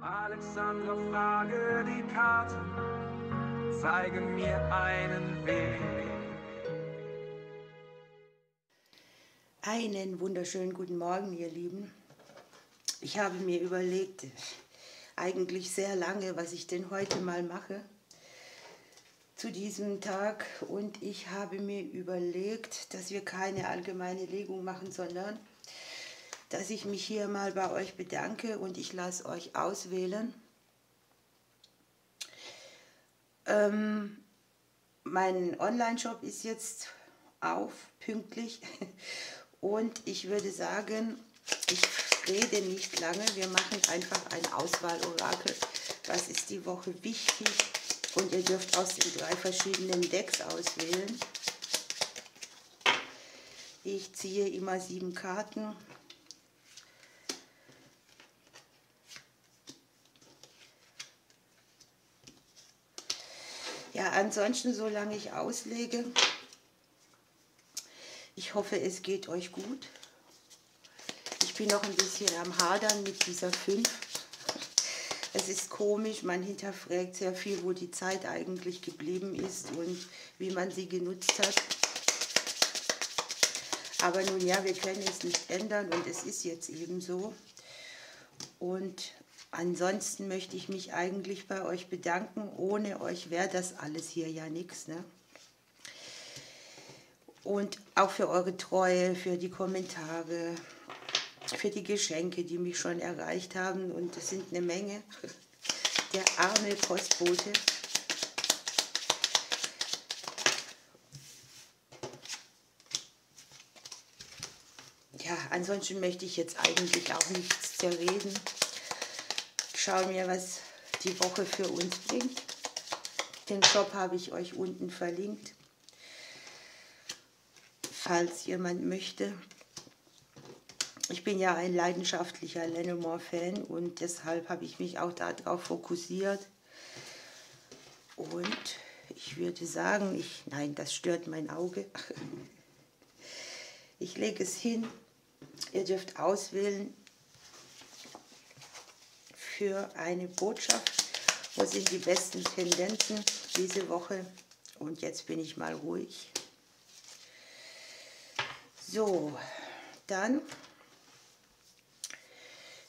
Alexandra, frage die Karten, zeige mir einen Weg. Einen wunderschönen guten Morgen, ihr Lieben. Ich habe mir überlegt, eigentlich sehr lange, was ich denn heute mal mache zu diesem Tag. Und ich habe mir überlegt, dass wir keine allgemeine Legung machen, sondern dass ich mich hier mal bei euch bedanke und ich lasse euch auswählen. Mein Online-Shop ist jetzt auf, pünktlich. Und ich würde sagen, ich rede nicht lange, wir machen einfach ein Auswahlorakel. Was ist die Woche wichtig? Und ihr dürft aus den 3 verschiedenen Decks auswählen. Ich ziehe immer 7 Karten. Ja, ansonsten, solange ich auslege, ich hoffe, es geht euch gut. Ich bin noch ein bisschen am Hadern mit dieser 5. Es ist komisch, man hinterfragt sehr viel, wo die Zeit eigentlich geblieben ist und wie man sie genutzt hat. Aber nun ja, wir können es nicht ändern und es ist jetzt eben so. Und ansonsten möchte ich mich eigentlich bei euch bedanken. Ohne euch wäre das alles hier ja nichts, ne? Und auch für eure Treue, für die Kommentare, für die Geschenke, die mich schon erreicht haben. Und es sind eine Menge. Der arme Postbote. Ja, ansonsten möchte ich jetzt eigentlich auch nichts zerreden. Schauen wir, was die Woche für uns bringt. Den Shop habe ich euch unten verlinkt, falls jemand möchte. Ich bin ja ein leidenschaftlicher Lenormand-Fan und deshalb habe ich mich auch darauf fokussiert. Und ich würde sagen, nein, das stört mein Auge. Ich lege es hin. Ihr dürft auswählen für eine Botschaft. Wo sind die besten Tendenzen diese Woche? Und jetzt bin ich mal ruhig. So, dann,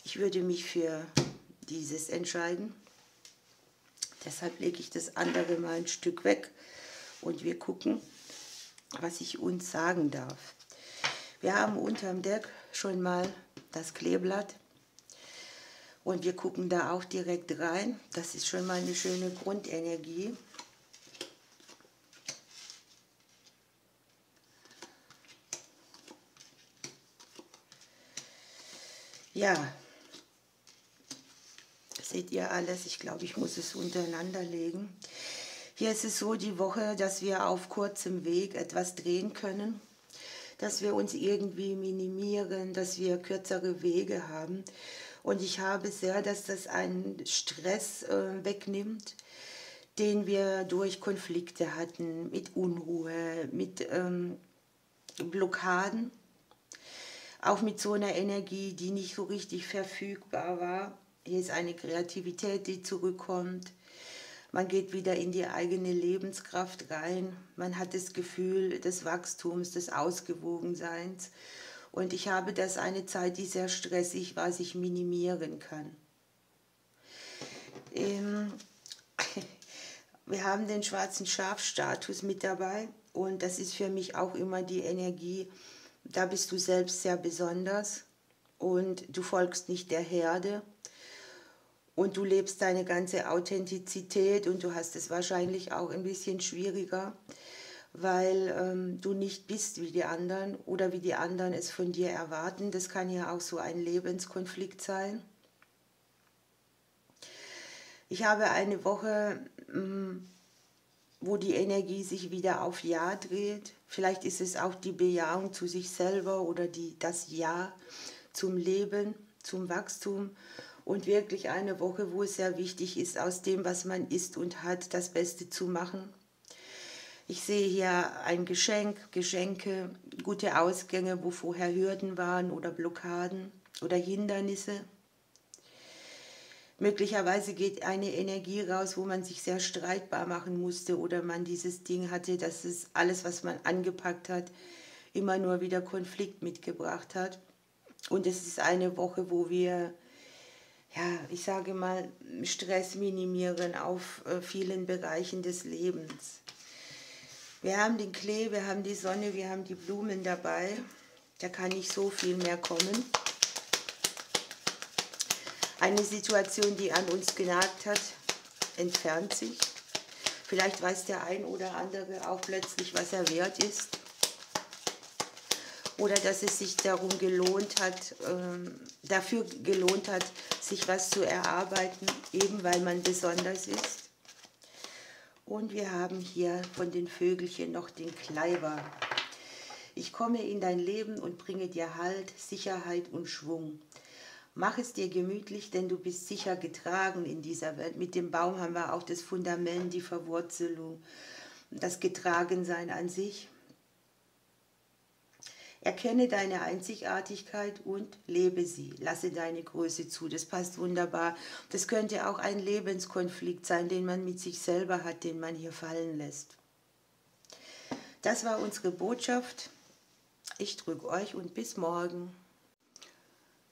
ich würde mich für dieses entscheiden. Deshalb lege ich das andere mal ein Stück weg und wir gucken, was ich uns sagen darf. Wir haben unterm Deck schon mal das Kleeblatt und wir gucken da auch direkt rein. Das ist schon mal eine schöne Grundenergie. Ja, seht ihr alles? Ich glaube, ich muss es untereinander legen. Hier ist es so die Woche, dass wir auf kurzem Weg etwas drehen können, dass wir uns irgendwie minimieren, dass wir kürzere Wege haben. Und ich habe sehr, dass das einen Stress wegnimmt, den wir durch Konflikte hatten, mit Unruhe, mit Blockaden. Auch mit so einer Energie, die nicht so richtig verfügbar war. Hier ist eine Kreativität, die zurückkommt. Man geht wieder in die eigene Lebenskraft rein. Man hat das Gefühl des Wachstums, des Ausgewogenseins. Und ich habe das eine Zeit, die sehr stressig war, sich minimieren kann. Wir haben den schwarzen Schafstatus mit dabei. Und das ist für mich auch immer die Energie, da bist du selbst sehr besonders und du folgst nicht der Herde und du lebst deine ganze Authentizität und du hast es wahrscheinlich auch ein bisschen schwieriger, weil du nicht bist wie die anderen oder wie die anderen es von dir erwarten. Das kann ja auch so ein Lebenskonflikt sein. Ich habe eine Woche, wo die Energie sich wieder auf Ja dreht. Vielleicht ist es auch die Bejahung zu sich selber oder das Ja zum Leben, zum Wachstum. Und wirklich eine Woche, wo es sehr wichtig ist, aus dem, was man ist und hat, das Beste zu machen. Ich sehe hier ein Geschenk, Geschenke, gute Ausgänge, wo vorher Hürden waren oder Blockaden oder Hindernisse. Möglicherweise geht eine Energie raus, wo man sich sehr streitbar machen musste oder man dieses Ding hatte, dass es alles, was man angepackt hat, immer nur wieder Konflikt mitgebracht hat. Und es ist eine Woche, wo wir, ja, ich sage mal, Stress minimieren auf vielen Bereichen des Lebens. Wir haben den Klee, wir haben die Sonne, wir haben die Blumen dabei. Da kann nicht so viel mehr kommen. Eine Situation, die an uns genagt hat, entfernt sich. Vielleicht weiß der ein oder andere auch plötzlich, was er wert ist. Oder dass es sich dafür gelohnt hat, sich was zu erarbeiten, eben weil man besonders ist. Und wir haben hier von den Vögelchen noch den Kleiber. Ich komme in dein Leben und bringe dir Halt, Sicherheit und Schwung. Mach es dir gemütlich, denn du bist sicher getragen in dieser Welt. Mit dem Baum haben wir auch das Fundament, die Verwurzelung, das Getragensein an sich. Erkenne deine Einzigartigkeit und lebe sie. Lasse deine Größe zu. Das passt wunderbar. Das könnte auch ein Lebenskonflikt sein, den man mit sich selber hat, den man hier fallen lässt. Das war unsere Botschaft. Ich drücke euch und bis morgen.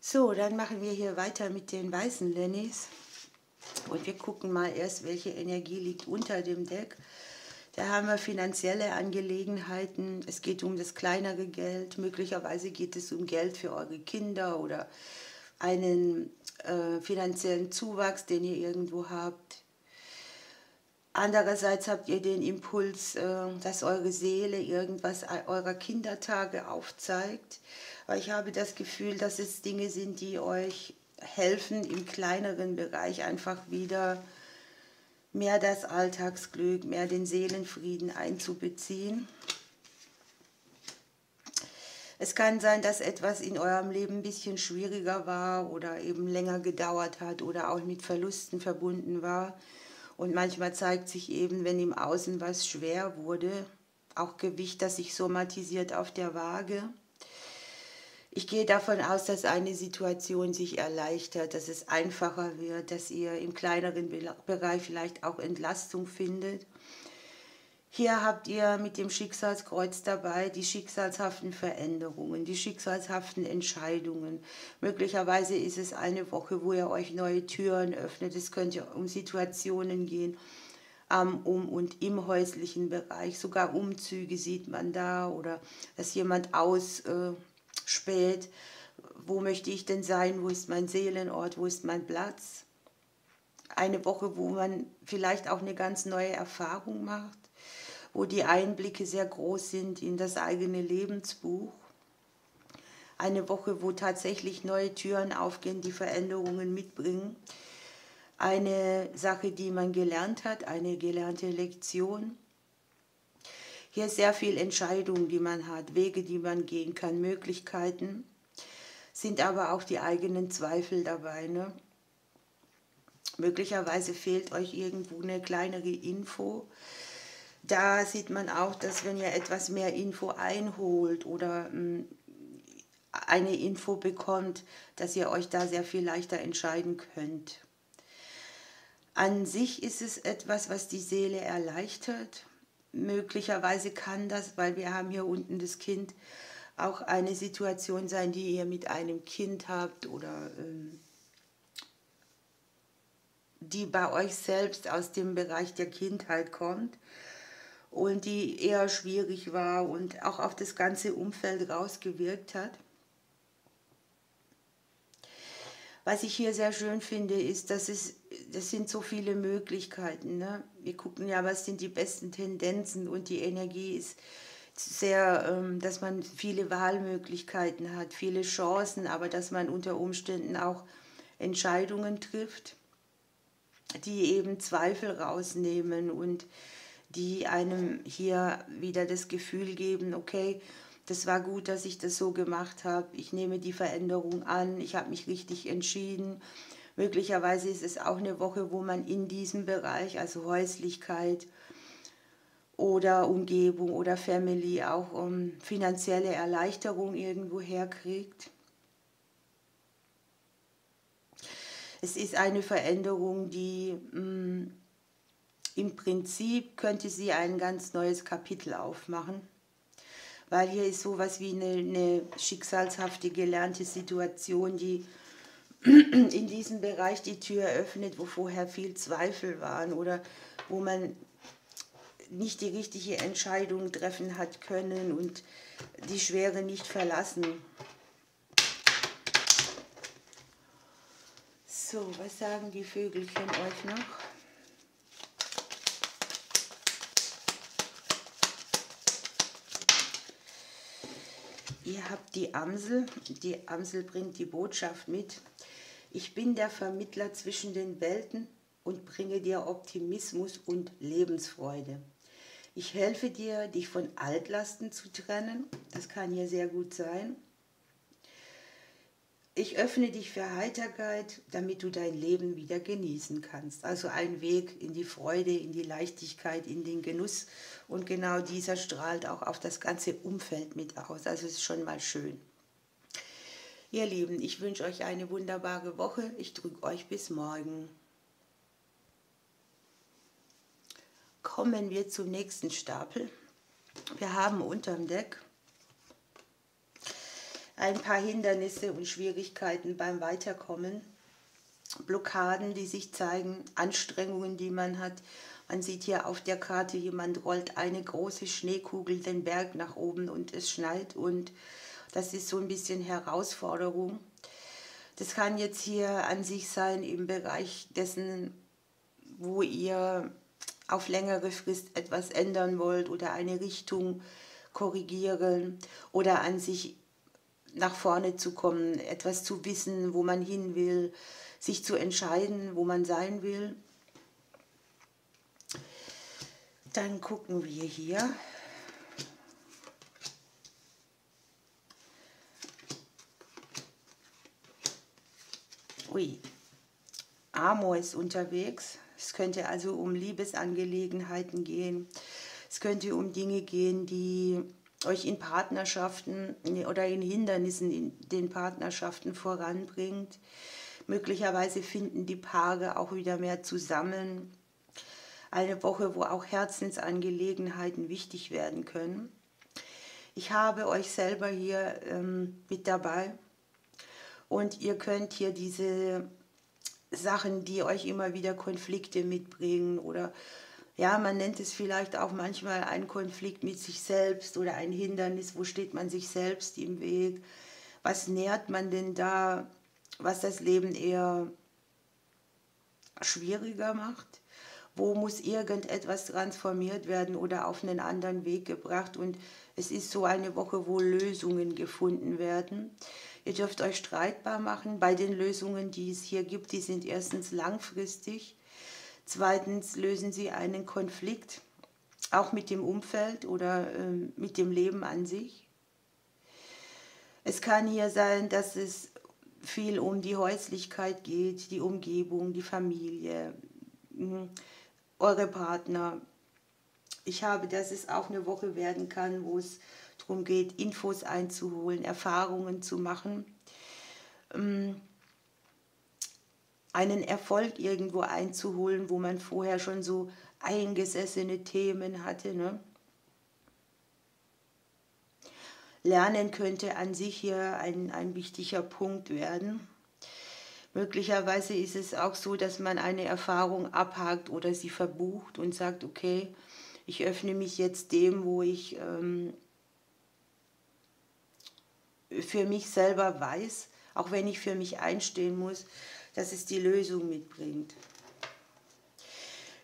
So, dann machen wir hier weiter mit den weißen Lennys. Und wir gucken mal erst, welche Energie liegt unter dem Deck. Da haben wir finanzielle Angelegenheiten. Es geht um das kleinere Geld. Möglicherweise geht es um Geld für eure Kinder oder einen finanziellen Zuwachs, den ihr irgendwo habt. Andererseits habt ihr den Impuls, dass eure Seele irgendwas eurer Kindertage aufzeigt. Weil ich habe das Gefühl, dass es Dinge sind, die euch helfen, im kleineren Bereich einfach wieder mehr das Alltagsglück, mehr den Seelenfrieden einzubeziehen. Es kann sein, dass etwas in eurem Leben ein bisschen schwieriger war oder eben länger gedauert hat oder auch mit Verlusten verbunden war. Und manchmal zeigt sich eben, wenn im Außen was schwer wurde, auch Gewicht, das sich somatisiert auf der Waage. Ich gehe davon aus, dass eine Situation sich erleichtert, dass es einfacher wird, dass ihr im kleineren Bereich vielleicht auch Entlastung findet. Hier habt ihr mit dem Schicksalskreuz dabei die schicksalshaften Veränderungen, die schicksalshaften Entscheidungen. Möglicherweise ist es eine Woche, wo ihr euch neue Türen öffnet. Es könnte um Situationen gehen, und im häuslichen Bereich. Sogar Umzüge sieht man da oder dass jemand ausspäht. Wo möchte ich denn sein? Wo ist mein Seelenort? Wo ist mein Platz? Eine Woche, wo man vielleicht auch eine ganz neue Erfahrung macht, wo die Einblicke sehr groß sind in das eigene Lebensbuch. Eine Woche, wo tatsächlich neue Türen aufgehen, die Veränderungen mitbringen. Eine Sache, die man gelernt hat, eine gelernte Lektion. Hier ist sehr viel Entscheidungen, die man hat, Wege, die man gehen kann, Möglichkeiten. Sind aber auch die eigenen Zweifel dabei, ne? Möglicherweise fehlt euch irgendwo eine kleinere Info. Da sieht man auch, dass wenn ihr etwas mehr Info einholt oder eine Info bekommt, dass ihr euch da sehr viel leichter entscheiden könnt. An sich ist es etwas, was die Seele erleichtert. Möglicherweise kann das, weil wir haben hier unten das Kind, auch eine Situation sein, die ihr mit einem Kind habt oder die bei euch selbst aus dem Bereich der Kindheit kommt und die eher schwierig war und auch auf das ganze Umfeld rausgewirkt hat. Was ich hier sehr schön finde, ist, das sind so viele Möglichkeiten. Ne? Wir gucken ja, was sind die besten Tendenzen und die Energie ist sehr, dass man viele Wahlmöglichkeiten hat, viele Chancen, aber dass man unter Umständen auch Entscheidungen trifft, die eben Zweifel rausnehmen und die einem hier wieder das Gefühl geben, okay, das war gut, dass ich das so gemacht habe, ich nehme die Veränderung an, ich habe mich richtig entschieden. Möglicherweise ist es auch eine Woche, wo man in diesem Bereich, also Häuslichkeit oder Umgebung oder Family, auch finanzielle Erleichterung irgendwo herkriegt. Es ist eine Veränderung, die im Prinzip könnte sie ein ganz neues Kapitel aufmachen, weil hier ist sowas wie eine schicksalshafte gelernte Situation, die in diesem Bereich die Tür öffnet, wo vorher viel Zweifel waren oder wo man nicht die richtige Entscheidung treffen hat können und die Schwere nicht verlassen. So, was sagen die Vögelchen euch noch? Ihr habt die Amsel. Die Amsel bringt die Botschaft mit. Ich bin der Vermittler zwischen den Welten und bringe dir Optimismus und Lebensfreude. Ich helfe dir, dich von Altlasten zu trennen. Das kann hier sehr gut sein. Ich öffne dich für Heiterkeit, damit du dein Leben wieder genießen kannst. Also ein Weg in die Freude, in die Leichtigkeit, in den Genuss. Und genau dieser strahlt auch auf das ganze Umfeld mit aus. Also es ist schon mal schön. Ihr Lieben, ich wünsche euch eine wunderbare Woche. Ich drücke euch bis morgen. Kommen wir zum nächsten Stapel. Wir haben unterm Deck ein paar Hindernisse und Schwierigkeiten beim Weiterkommen, Blockaden, die sich zeigen, Anstrengungen, die man hat. Man sieht hier auf der Karte, jemand rollt eine große Schneekugel den Berg nach oben und es schneit und das ist so ein bisschen Herausforderung. Das kann jetzt hier an sich sein im Bereich dessen, wo ihr auf längere Frist etwas ändern wollt oder eine Richtung korrigieren oder an sich nach vorne zu kommen, etwas zu wissen, wo man hin will, sich zu entscheiden, wo man sein will. Dann gucken wir hier. Ui, Amor ist unterwegs. Es könnte also um Liebesangelegenheiten gehen. Es könnte um Dinge gehen, die euch in Partnerschaften oder in Hindernissen in den Partnerschaften voranbringt. Möglicherweise finden die Paare auch wieder mehr zusammen. Eine Woche, wo auch Herzensangelegenheiten wichtig werden können. Ich habe euch selber hier mit dabei und ihr könnt hier diese Sachen, die euch immer wieder Konflikte mitbringen oder ja, man nennt es vielleicht auch manchmal einen Konflikt mit sich selbst oder ein Hindernis, wo steht man sich selbst im Weg, was nährt man denn da, was das Leben eher schwieriger macht, wo muss irgendetwas transformiert werden oder auf einen anderen Weg gebracht und es ist so eine Woche, wo Lösungen gefunden werden. Ihr dürft euch streitbar machen bei den Lösungen, die es hier gibt, die sind erstens langfristig. Zweitens lösen sie einen Konflikt, auch mit dem Umfeld oder mit dem Leben an sich. Es kann hier sein, dass es viel um die Häuslichkeit geht, die Umgebung, die Familie, eure Partner. Ich habe, dass es auch eine Woche werden kann, wo es darum geht, Infos einzuholen, Erfahrungen zu machen. Einen Erfolg irgendwo einzuholen, wo man vorher schon so eingesessene Themen hatte. Ne? Lernen könnte an sich hier ein wichtiger Punkt werden. Möglicherweise ist es auch so, dass man eine Erfahrung abhakt oder sie verbucht und sagt, okay, ich öffne mich jetzt dem, wo ich für mich selber weiß, auch wenn ich für mich einstehen muss, dass es die Lösung mitbringt.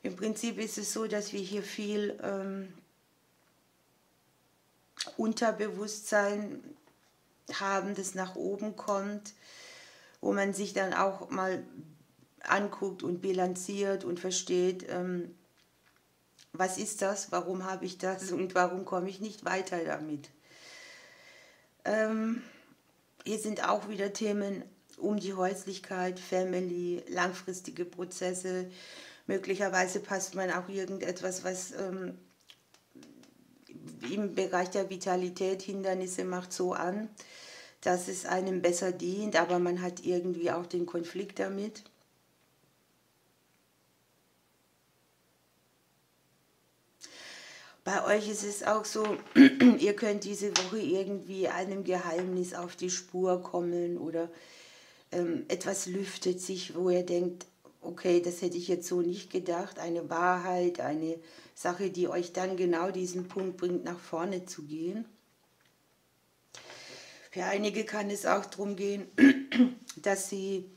Im Prinzip ist es so, dass wir hier viel Unterbewusstsein haben, das nach oben kommt, wo man sich dann auch mal anguckt und bilanziert und versteht, was ist das, warum habe ich das und warum komme ich nicht weiter damit. Hier sind auch wieder Themen um die Häuslichkeit, Family, langfristige Prozesse. Möglicherweise passt man auch irgendetwas, was im Bereich der Vitalität Hindernisse macht, so an, dass es einem besser dient, aber man hat irgendwie auch den Konflikt damit. Bei euch ist es auch so, ihr könnt diese Woche irgendwie einem Geheimnis auf die Spur kommen oder etwas lüftet sich, wo ihr denkt, okay, das hätte ich jetzt so nicht gedacht. Eine Wahrheit, eine Sache, die euch dann genau diesen Punkt bringt, nach vorne zu gehen. Für einige kann es auch darum gehen, dass sie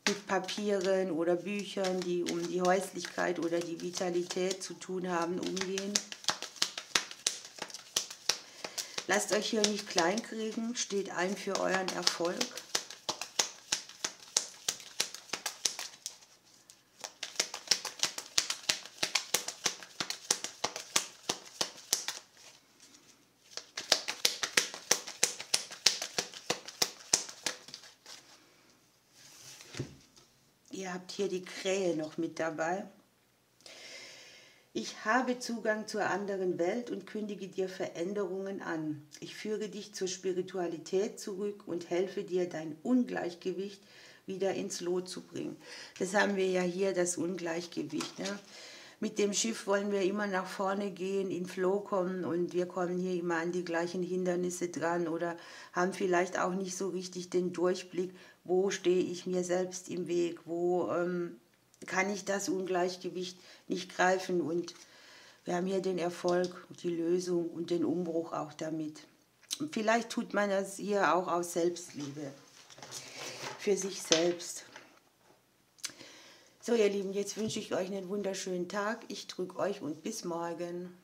mit Papieren oder Büchern, die um die Häuslichkeit oder die Vitalität zu tun haben, umgehen. Lasst euch hier nicht kleinkriegen, steht ein für euren Erfolg. Ihr habt hier die Krähe noch mit dabei. Ich habe Zugang zur anderen Welt und kündige dir Veränderungen an. Ich führe dich zur Spiritualität zurück und helfe dir, dein Ungleichgewicht wieder ins Lot zu bringen. Das haben wir ja hier, das Ungleichgewicht. Ne? Mit dem Schiff wollen wir immer nach vorne gehen, in Flow kommen und wir kommen hier immer an die gleichen Hindernisse dran oder haben vielleicht auch nicht so richtig den Durchblick, wo stehe ich mir selbst im Weg, wo kann ich das Ungleichgewicht nicht greifen und wir haben hier den Erfolg, die Lösung und den Umbruch auch damit. Vielleicht tut man das hier auch aus Selbstliebe, für sich selbst. So ihr Lieben, jetzt wünsche ich euch einen wunderschönen Tag. Ich drücke euch und bis morgen.